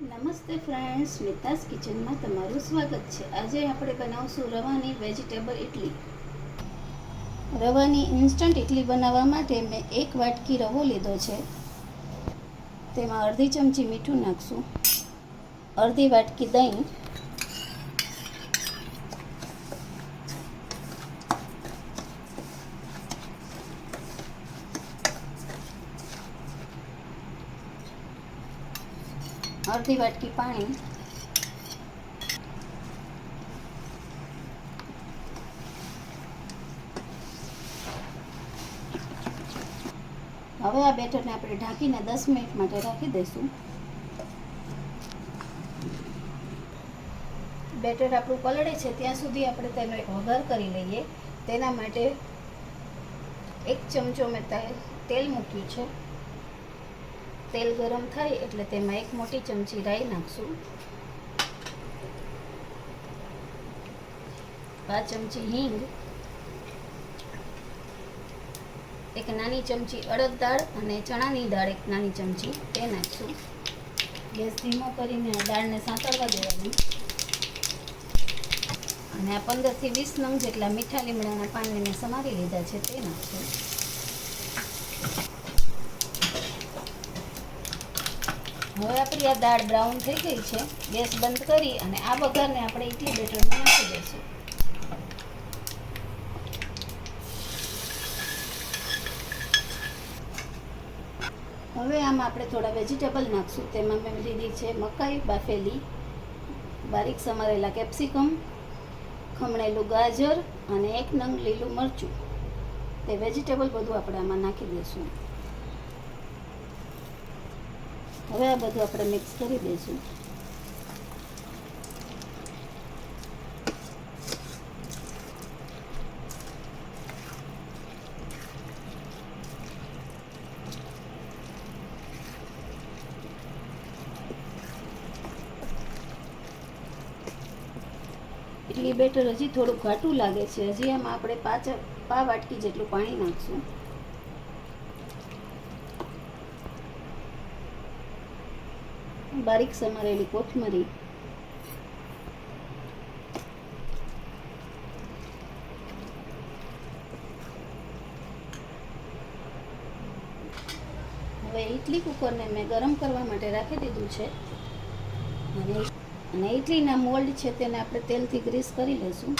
નમસ્તે ફ્રેન્ડ્સ, સ્મિતાસ કિચનમાં તમારું સ્વાગત છે. આજે આપણે બનાવશું રવાની વેજીટેબલ ઇડલી. રવાની ઇન્સ્ટન્ટ ઇડલી બનાવવા માટે મેં 1 વાટકી રવો લીધો છે. તેમાં અડધી ચમચી મીઠું નાખશું, અડધી વાટકી દહીં, અડધી વાટકી પાણી, હવે આ બેટરને આપણે ઢાંકીને 10 મિનિટ માટે રાખી દઈશું. બેટર આપણું પલળે છે ત્યાં સુધી આપણે તેનો એક વઘાર કરી લઈએ. તેના માટે 1 ચમચો મેં તેલ મૂક્યું છે. તેલ ગરમ થાય એટલે તેમાં 1 મોટી ચમચી રાઈ નાખશું, 5 ચમચી હિંગ, 1 નાની ચમચી અડદ દાળ અને ચણાની દાળ 1 નાની ચમચી તે નાખશું. ગેસ ધીમો કરીને આ દાળને સાંતળવા દેવાની અને આ 15 થી 20 નંગ જેટલા મીઠા લીમડાના પાનને મેં સમારી લીધા છે તે નાખશું. હવે આપણી આ દાળ બ્રાઉન થઈ ગઈ છે. ગેસ બંધ કરી અને આ વઘારને આપણે ઇડલી બેટરમાં નાખી દઈશું. હવે આમાં આપણે થોડા વેજીટેબલ નાખશું. તેમાં મેં લીધી છે મકાઈ બાફેલી, બારીક સમારેલા કેપ્સિકમ, ખમણેલું ગાજર અને 1 નંગ લીલું મરચું. તે વેજીટેબલ બધું આપણે આમાં નાખી દઈશું. હવે આ બધું આપણે મિક્સ કરી દઈશું. ઇડલી બેટર હજી થોડું ઘાટું લાગે છે. હજી આમાં આપણે 5 વાટકી જેટલું પાણી નાખશું. બારીક સમારેલી કોથમરી, હવે ઇડલી કુકરને મેં ગરમ કરવા માટે રાખી દીધું છે અને ઇડલીના મોલ્ડ છે તેને આપણે તેલથી ગ્રીસ કરી લઈશું.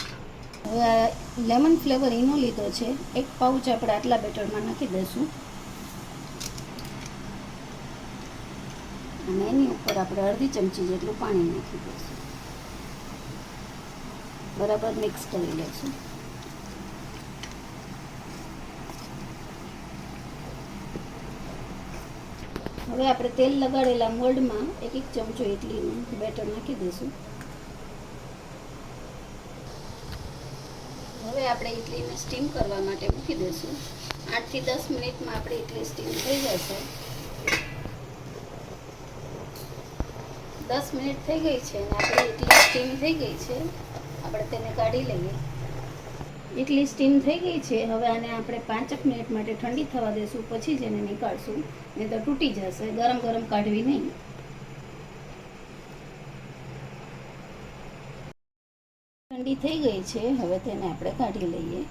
હવે આ લેમન ફ્લેવર ઈનો લીધો છે, 1 પાઉચ આપણે આટલા બેટરમાં નાખી દઈશું અને એની ઉપર આપણે અડધી ચમચી જેટલું પાણી નાખી દઈશું. બરાબર મિક્સ કરી લઈશું. હવે આપણે તેલ લગાડેલા મોલ્ડમાં 1 ચમચો ઇડલીનું બેટર નાખી દઈશું. હવે આપણે ઇડલીને સ્ટીમ કરવા માટે મૂકી દઈશું. 8 થી 10 મિનિટમાં આપણે ઇડલી સ્ટીમ થઈ જશે. 10 મિનિટ થઈ ગઈ છે અને આપણી ઇડલી સ્ટીમ થઈ ગઈ છે. આપણે તેને કાઢી લઈએ. ઇડલી સ્ટીમ થઈ ગઈ છે. હવે આને આપણે 5 મિનિટ માટે ઠંડી થવા દઈશું, પછી જ એને નીકાળશું, નહીં તો તૂટી જશે. ગરમ ગરમ કાઢવી નહીં. ઠંડી થઈ ગઈ છે, હવે તેને આપણે કાઢી લઈએ.